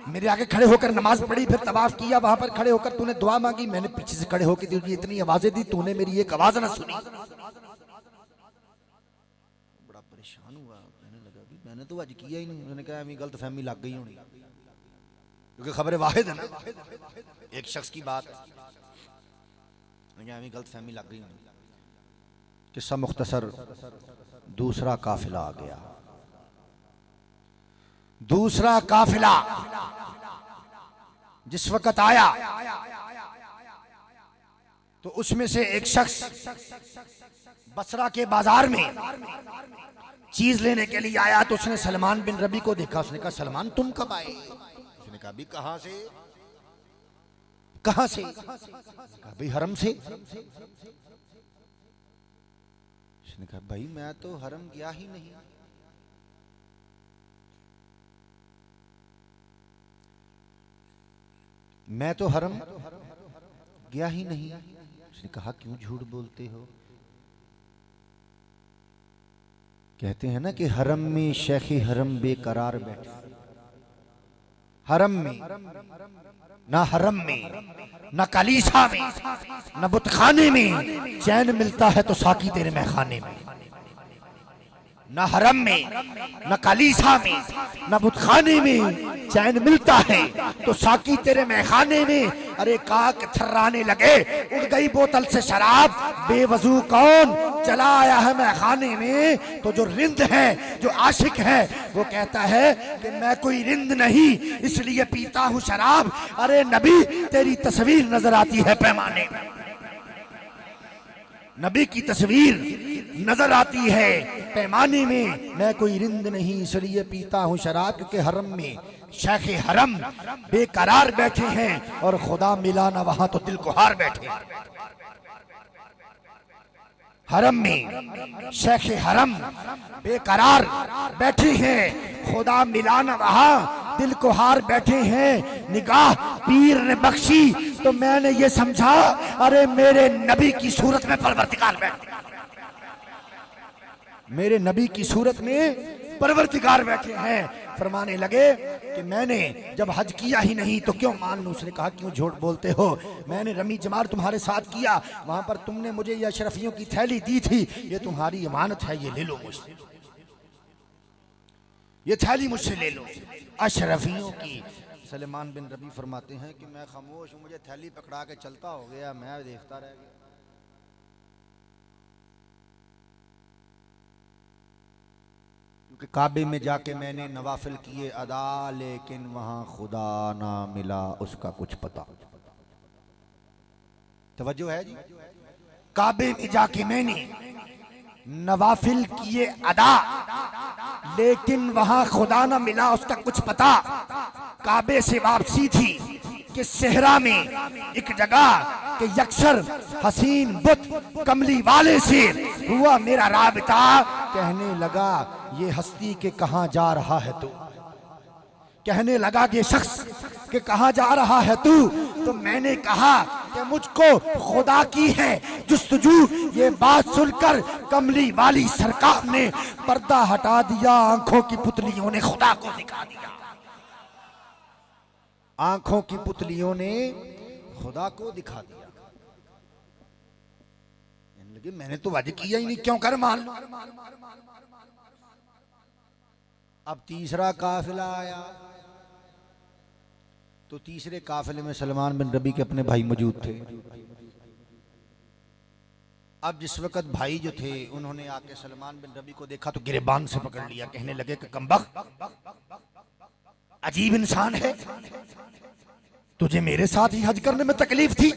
मेरे आगे खड़े होकर नमाज पढ़ी, फिर तवाफ किया, वहां पर खड़े होकर तूने दुआ मांगी, मैंने पीछे से खड़े होकर तुझे इतनी आवाजें दी, तूने मेरी एक आवाज ना सुनी। बड़ा परेशान हुआ, कहने लगा भी मैंने तो हज किया ही नहीं। उसने कहा अभी गलत फहमी लग गई होनी, क्योंकि खबर वाहिद है ना, एक शख्स की बात, गलत फहमी लग गई होनी। किस्सा मुख्तसर, दूसरा काफिला आ गया। दूसरा काफिला जिस वक्त आया तो उसमें से एक शख्स बसरा के बाजार में चीज लेने के लिए आया, तो उसने सलमान बिन रबी को देखा। उसने कहा सलमान तुम कब आए? उसने कहा भी कहां से? कहां से? कहा भाई हरम से। उसने कहा भाई मैं तो हरम गया ही नहीं। मैं तो हरम गया ही नहीं। उसने कहा क्यों झूठ बोलते हो? कहते हैं ना कि हरम में शेख हरम बेकरार बैठे, हरम में ना, हरम में ना, कलीसा में ना, बुतखाने में चैन मिलता है तो साकी तेरे महखाने में। ना हरम में ना कलीसा में ना बुतखाने में चैन मिलता है तो साकी तेरे महखाने में। अरे काक थर्राने लगे, उड़ गई बोतल से शराब, बेवजू कौन चला आया है महखाने में। तो जो रिंद है, जो आशिक है, वो कहता है कि मैं कोई रिंद नहीं इसलिए पीता हूँ शराब। अरे नबी तेरी तस्वीर नजर आती है पैमाने में, नबी की तस्वीर नजर आती है पैमाने में। मैं कोई रिंद नहीं इसलिए पीता हूँ शराब, क्योंकि हरम में शेख हरम बेकरार बैठे हैं और खुदा मिला ना वहां तो दिल को हार बैठे। हरम में शेख हरम बेकरार बैठे हैं, खुदा मिला ना वहां दिल को हार बैठे हैं। निगाह पीर ने बख्शी तो मैंने ये समझा, अरे मेरे नबी की सूरत में परवरदिगार बैठे, मेरे नबी की सूरत में परवरदिगार बैठे हैं। फरमाने लगे कि मैंने जब हज किया ही नहीं तो क्यों मान लूं? उसने कहा क्यों झूठ बोलते हो? मैंने रमी जमार तुम्हारे साथ किया, वहां पर तुमने मुझे ये अशरफियों की थैली दी थी, ये तुम्हारी अमानत है, ये ले लो मुझसे, ये थैली मुझसे ले लो अशरफियों की। सलमान बिन रबी फरमाते हैं कि मैं खामोश हूं, मुझे थैली पकड़ा के चलता हो गया, मैं देखता रह गया। क्योंकि काबे में जाके मैंने नवाफिल किए अदा, लेकिन वहां खुदा ना मिला उसका कुछ पता। तवज्जो है जी? काबे में जाके मैंने नवाफिल किए अदा, लेकिन वहां खुदा ना मिला उसका कुछ पता। काबे से वापसी थी कि सेहरा में एक जगह के यक्सर हसीन बुत कमली वाले से हुआ मेरा राबता। कहने लगा ये हस्ती के कहां जा रहा है तू? कहने लगा ये शख्स के कहां जा रहा है तू? तो मैंने कहा कि मुझको खुदा की है जुस्तजू। ये बात सुनकर कमली वाली सरकार ने पर्दा हटा दिया, आंखों की पुतलियों ने खुदा को दिखा दिया। आंखों की पुतलियों ने खुदा को दिखा दिया। लगे मैंने तो वादे किया ही नहीं, क्यों कर मान। अब तीसरा काफिला आया तो तीसरे काफिले में सलमान बिन रबी के अपने भाई मौजूद थे। अब जिस वक्त भाई जो थे उन्होंने आके सलमान बिन रबी को देखा तो गिरेबान से पकड़ लिया, कहने लगे कि कमबख्त, अजीब इंसान है, तुझे मेरे साथ ही हज करने में तकलीफ थी,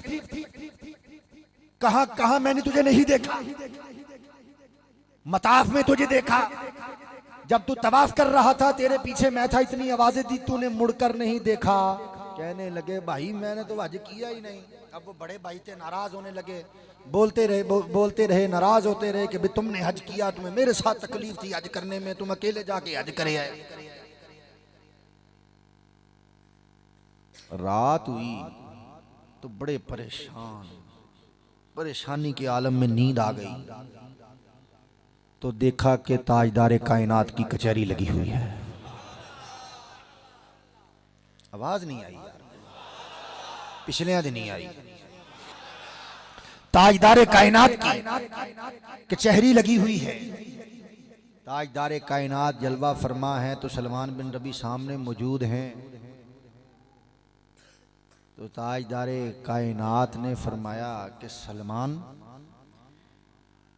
कहां कहां मैंने तुझे नहीं देखा। मताफ में तुझे देखा, जब तू तवाफ कर रहा था तेरे पीछे मैं था, इतनी आवाजें दी तूने मुड़कर नहीं देखा। कहने लगे भाई मैंने तो हज किया ही नहीं। अब वो बड़े भाई थे, नाराज होने लगे, बोलते रहे नाराज होते रहे कि तुमने हज किया, तुम्हें मेरे साथ तकलीफ थी हज करने में, तुम अकेले जाके हज करे आए। रात हुई तो बड़े परेशानी के आलम में नींद आ गई तो देखा कि ताजदारे कायनात की कचहरी लगी हुई है। आवाज नहीं आई यार, पिछले दिन नहीं आई। ताजदारे कायनात की कचहरी लगी हुई है। ताजदारे कायनात जलवा फरमा है तो सलमान बिन रबी सामने मौजूद हैं। तो ताजदारे कायनात ने फरमाया कि सलमान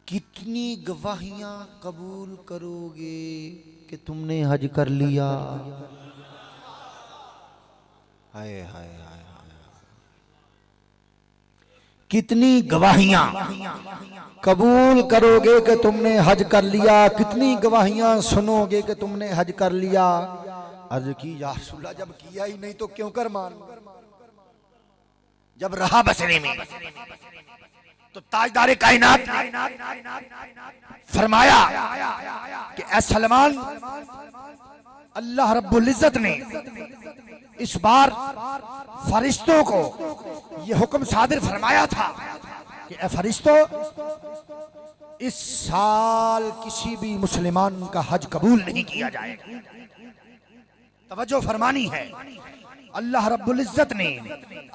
कितनी गवाहियां कबूल करोगे कि तुमने हज कर लिया। हाय हाय हाय, कितनी गवाहियां कबूल करोगे कि तुमने हज कर लिया, कितनी गवाहियां सुनोगे कि तुमने हज कर लिया। अर्ज की या रसूलल्लाह, जब किया ही नहीं तो क्यों कर मान। जब रहा बसने में तो ताजदारे कायनात फरमाया कि ऐ सलमान, अल्लाह रब्बुल इज्जत ने इस बार फरिश्तों को यह हुक्म सादिर फरमाया था कि ऐ फरिश्तों, इस साल किसी भी मुसलमान का हज कबूल नहीं किया जाएगा। तवज्जो फरमानी है, अल्लाह रब्बुल इज्जत ने,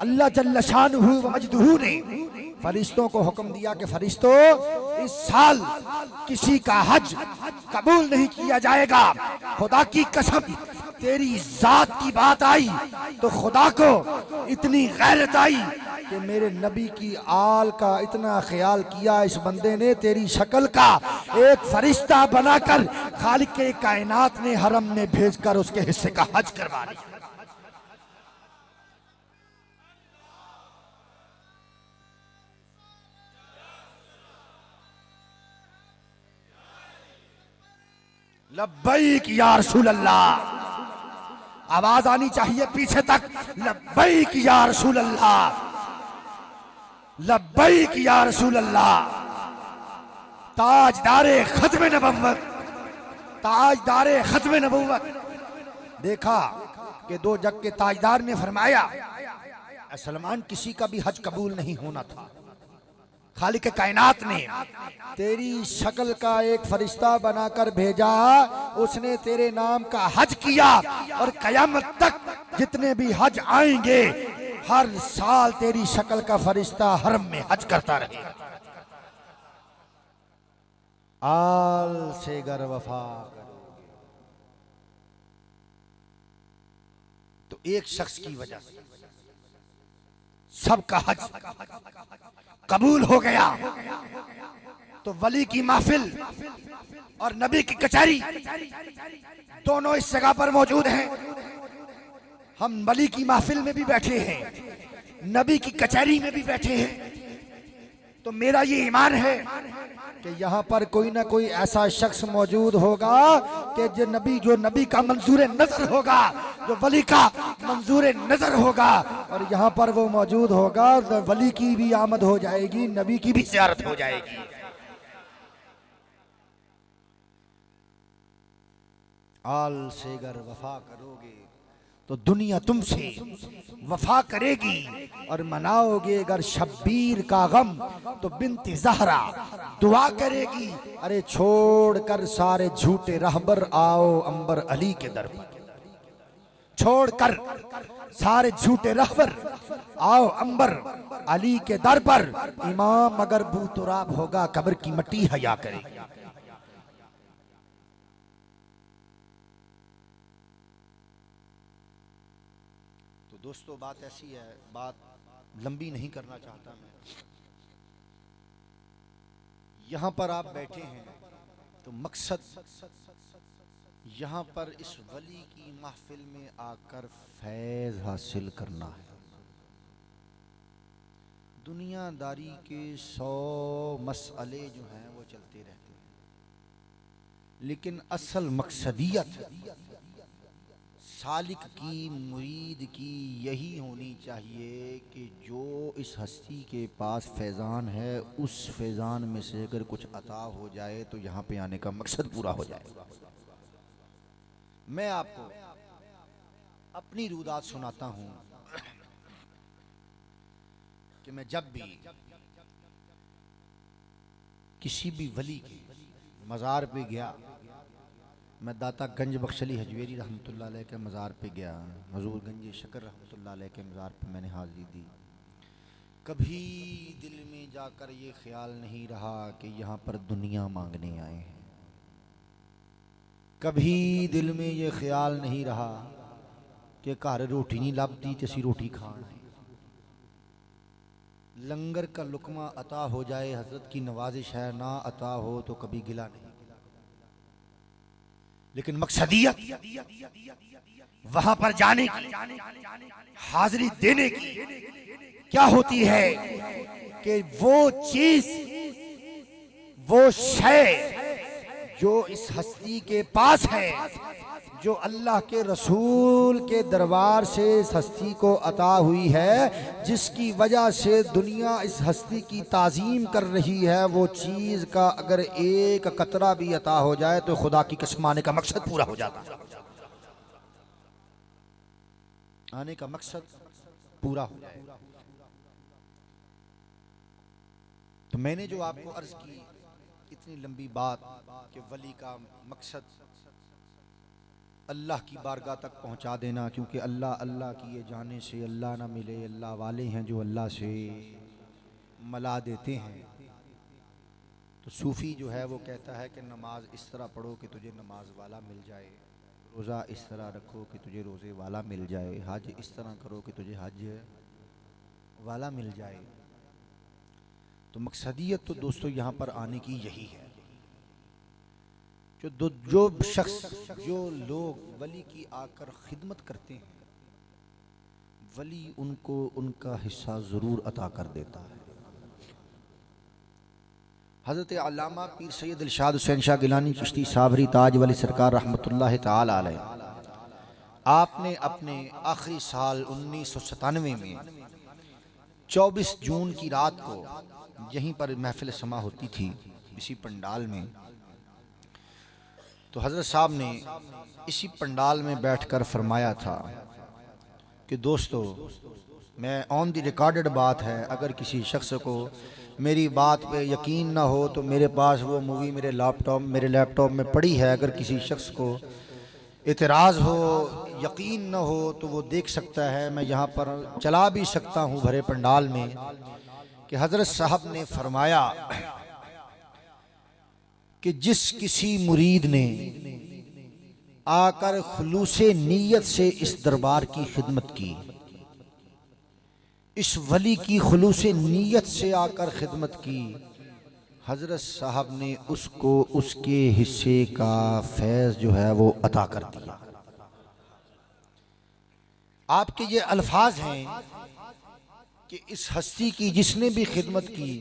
अल्लाह जल्ल शानुहु व मजदुहु ने फरिश्तों को हुक्म दिया कि फरिश्तों, इस साल किसी का हज कबूल नहीं किया जाएगा। खुदा की कसम, तेरी जात की बात आई तो खुदा को इतनी गैरत आई कि मेरे नबी की आल का इतना ख्याल किया इस बंदे ने, तेरी शक्ल का एक फरिश्ता बनाकर खालिक के कायनात ने हरम में भेजकर उसके हिस्से का हज करवा दिया। लब्बैक या रसूल अल्लाह, आवाज आनी चाहिए पीछे तक। लब्बैक या रसूल अल्लाह, लब्बैक या रसूल अल्लाह। ताजदारे खत्म नबुव्वत, ताजदारे खत्म नबुव्वत। देखा कि दो जग के ताजदार ने फरमाया, सलमान किसी का भी हज कबूल नहीं होना था। खालिक कायनात ने तेरी शक्ल का एक फरिश्ता बनाकर भेजा, उसने तेरे नाम का हज किया और कयामत तक जितने भी हज आएंगे हर साल तेरी शक्ल का फरिश्ता हरम में हज करता रहेगा। आल से गर वफा करोगे तो एक शख्स की वजह से सबका हज कबूल हो गया। तो वली की महफिल और नबी की कचहरी दोनों इस जगह पर मौजूद हैं। हम वली की महफिल में भी बैठे हैं, नबी की कचहरी में भी बैठे हैं। तो मेरा ये ईमान है कि यहाँ पर कोई ना कोई ऐसा शख्स मौजूद होगा कि जो नबी का मंजूर नजर होगा, जो वली का मंजूर नजर होगा, और यहाँ पर वो मौजूद होगा। तो वली की भी आमद हो जाएगी, नबी की भी ज़ियारत हो जाएगी। आल से गर वफा करोगे तो दुनिया तुमसे वफा करेगी, और मनाओगे अगर शब्बीर का गम तो बिन्ते ज़हरा दुआ करेगी। अरे छोड़कर सारे झूठे रहबर आओ अंबर अली के दर पर, छोड़कर सारे झूठे रहबर आओ अंबर अली के दर पर। इमाम अगर बूतुराब होगा कब्र की मट्टी हया करेगी। तो दोस्तों बात ऐसी है, बात लंबी नहीं करना चाहता मैं। यहां पर आप बैठे हैं तो मकसद यहां पर इस वली की महफिल में आकर फैज हासिल करना है। दुनियादारी के 100 मसले जो हैं वो चलते रहते हैं, लेकिन असल मकसदियत सालिक की, मुरीद की यही होनी चाहिए कि जो इस हस्ती के पास फैज़ान है उस फैज़ान में से अगर कुछ अता हो जाए तो यहाँ पे आने का मकसद पूरा हो जाए। मैं आपको अपनी रूदात सुनाता हूँ कि मैं जब भी किसी भी वली के मज़ार पे गया, मैं दाता गंज बख्शली हजवेरी रहमतुल्लाह अलैह के मज़ार पे गया, हजूर गंज शकर रहमतुल्लाह अलैह के मज़ार पे मैंने हाज़िरी दी। कभी दिल में जाकर ये ख्याल नहीं रहा कि यहाँ पर दुनिया मांगने आए हैं। कभी दिल में ये ख्याल नहीं रहा कि घर रोटी नहीं लभदी ते असीं रोटी खाण आए। लंगर का लुकमा अता हो जाए हजरत की नवाजिश है, ना अता हो तो कभी गिला नहीं। लेकिन मकसदियत वहां पर जाने की, हाजिरी देने की क्या होती है कि वो चीज, वो शय जो इस हस्ती के पास है, जो अल्लाह के रसूल के दरबार से इस हस्ती को अता हुई है, जिसकी वजह से दुनिया इस हस्ती की ताज़ीम कर रही है, वो चीज़ का अगर एक कतरा भी अता हो जाए तो खुदा की कसम आने का मकसद पूरा हो जाता है। आने का मकसद पूरा हो जाए। तो मैंने जो आपको अर्ज की इतनी लंबी बात कि वली का मकसद अल्लाह की बारगाह तक पहुंचा देना, क्योंकि अल्लाह अल्लाह किए जाने से अल्लाह ना मिले। अल्लाह वाले हैं जो अल्लाह से मला देते हैं। तो सूफ़ी जो है वो कहता है कि नमाज इस तरह पढ़ो कि तुझे नमाज वाला मिल जाए, रोज़ा इस तरह रखो कि तुझे रोज़े वाला मिल जाए, हज इस तरह करो कि तुझे हज वाला मिल जाए। तो मकसदियत तो दोस्तों यहाँ पर आने की यही है। जो शख्स, जो लोग वली की आकर खिदमत करते हैं, वली उनको उनका हिस्सा ज़रूर अता कर देता है। हज़रत अल्लामा पीर सैयद इरशाद हुसैन शाह गिलानी चिश्ती साबरी ताज वाली सरकार रहमतुल्लाह ताला अलैह, आपने अपने आखिरी साल 1997 में 24 जून की रात को यहीं पर महफिल समा होती थी, इसी पंडाल में। तो हज़रत साहब ने इसी पंडाल में बैठकर फरमाया था कि दोस्तों, मैं ऑन दी रिकॉर्डेड बात है, अगर किसी शख्स को मेरी बात पे यकीन ना हो तो मेरे पास वो मूवी मेरे लैपटॉप में पड़ी है। अगर किसी शख्स को इतराज़ हो, यकीन ना हो तो वो देख सकता है। मैं यहाँ पर चला भी सकता हूँ भरे पंडाल में कि हज़रत साहब ने फरमाया कि जिस किसी मुरीद ने आकर खुलूसे नीयत से इस दरबार की खिदमत की, इस वली की खुलूसे नीयत से आकर खिदमत की, हजरत साहब ने उसको उसके हिस्से का फैज़ जो है वो अता कर दिया। आपके ये अल्फाज हैं कि इस हस्ती की जिसने भी खिदमत की,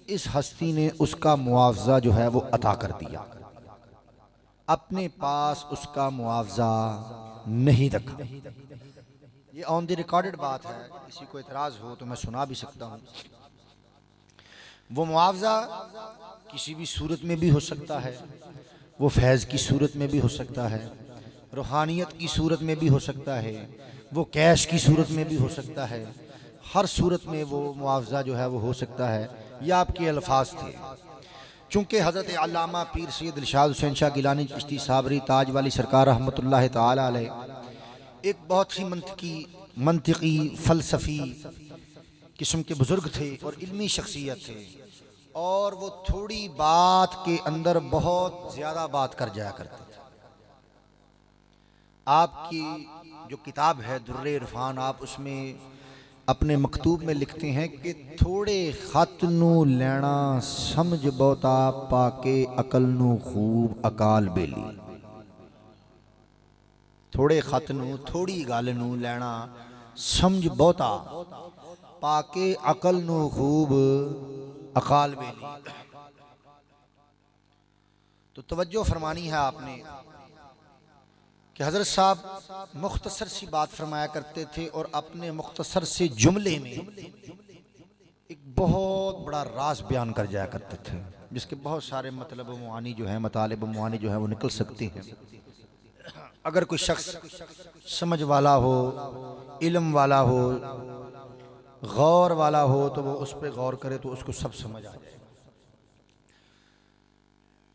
इस हस्ती ने उसका मुआवजा जो है वो अता कर दिया, अपने पास उसका मुआवजा नहीं रखा। ये ऑन द रिकॉर्डेड बात है, किसी को इतराज़ हो तो मैं सुना भी सकता हूँ। वो मुआवजा किसी भी सूरत में भी हो सकता है, वो फैज़ की सूरत में भी हो सकता है, रूहानियत की सूरत में भी हो सकता है, वो कैश की सूरत में भी हो सकता है, हर सूरत में वो मुआवजा जो है वो हो सकता है। ये आपके अल्फाज थे। चूँकि हज़रत अल्लामा पीर सैयद दिलशाद हुसैन शाह गिलानी चिश्ती साबरी ताज वाली सरकार रहमतुल्लाह ताला अलैह एक बहुत ही मंतिकी फ़लसफ़ी किस्म के बुज़ुर्ग थे और इल्मी शख्सियत थे, और वो थोड़ी बात के अंदर बहुत ज़्यादा बात कर जाया करते थे। आपकी जो किताब है दुर्रे इरफान, आप उसमें अपने मकतूब में लिखते हैं कि थोड़े खत नू लेना समझ बहुता पाके अकल नू खूब अकाल बेली। थोड़े खत नू थोड़ी गल नू लेना समझ बहुता पाके अकल नू खूब अकाल बेली। तो तवज्जो फरमानी है आपने कि हज़रत साहब मुख्तसर सी बात फरमाया करते थे और अपने मुख्तसर से जुमले में एक बहुत बड़ा राज बयान कर जाया करते थे, जिसके बहुत सारे मतलब मुआनी जो है, मतालिब मुआनी जो है वो निकल सकते हैं। अगर कोई शख्स समझ वाला हो, इल्म वाला हो, गौर वाला हो, तो वो उस पर गौर करे तो उसको सब समझ आ जाए।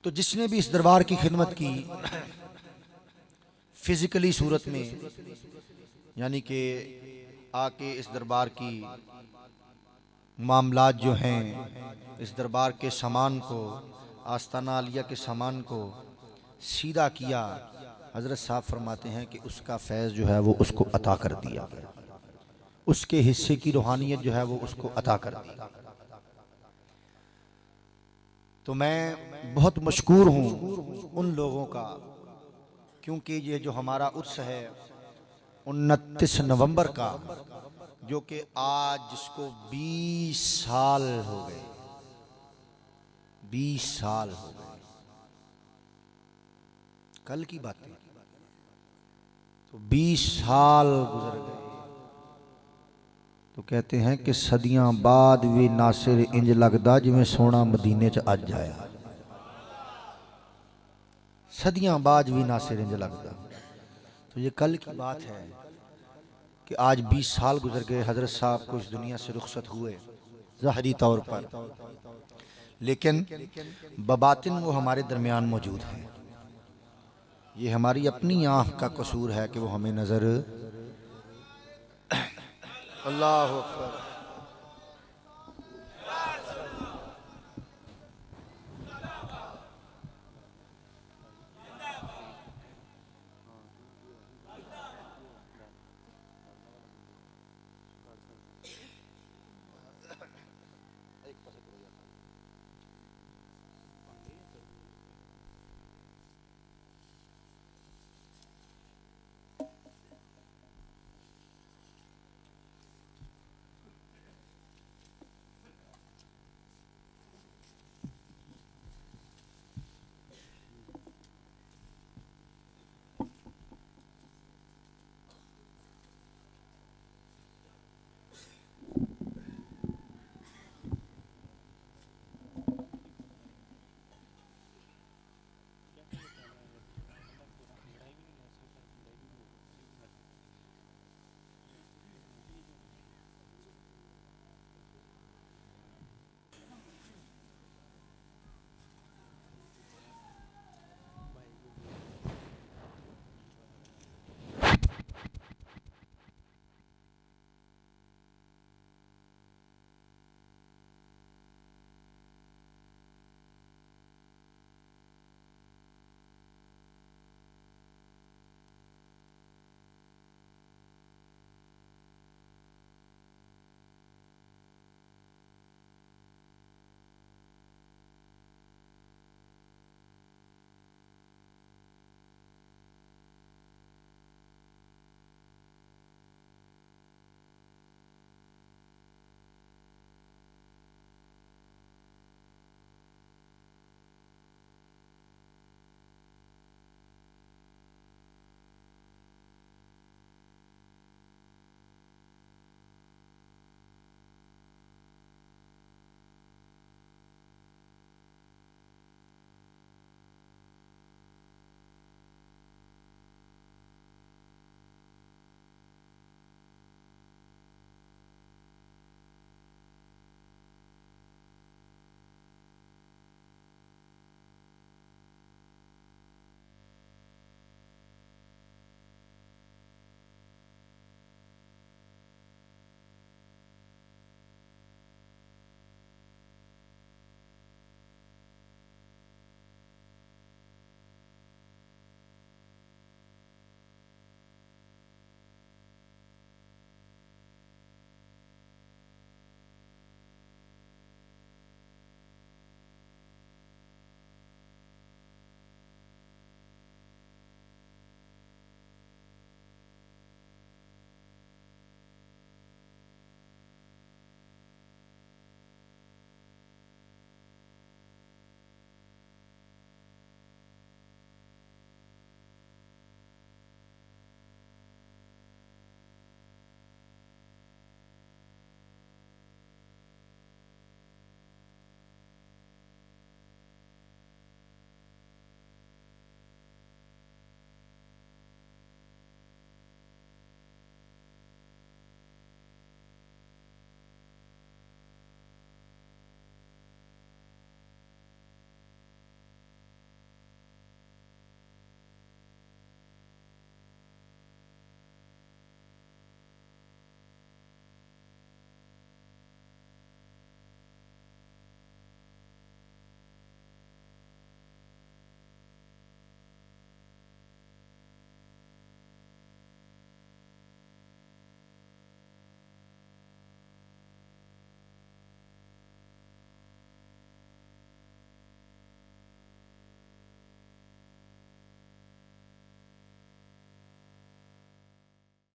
तो जिसने भी इस दरबार की खिदमत की फिजिकली सूरत में, यानी कि आके इस दरबार की मामलात जो हैं, इस दरबार के सामान को, आस्ताना आलिया के सामान को सीधा किया, हज़रत साहब फरमाते हैं कि उसका फैज़ जो है वो उसको अता कर दिया, उसके हिस्से की रूहानियत जो है वो उसको अता कर दी। तो मैं बहुत मशकूर हूँ उन लोगों का, क्योंकि ये जो हमारा उर्स है 29 नवंबर का, जो कि आज जिसको 20 साल हो गए, 20 साल हो गए, कल की बात है, तो 20 साल गुजर गए। तो कहते हैं कि सदियां बाद भी नासिर इंज लगदा जिवें सोना मदीने च अज आया। सदियां बाद भी नासिर इंज लगदा। तो ये कल की बात है कि आज 20 साल गुजर गए, हज़रत साहब को इस दुनिया से रुखसत हुए ज़ाहिरी तौर पर, लेकिन बबातिन वो हमारे दरमियान मौजूद हैं। ये हमारी अपनी आँख का कसूर है कि वो हमें नज़र, अल्लाह हू अकबर।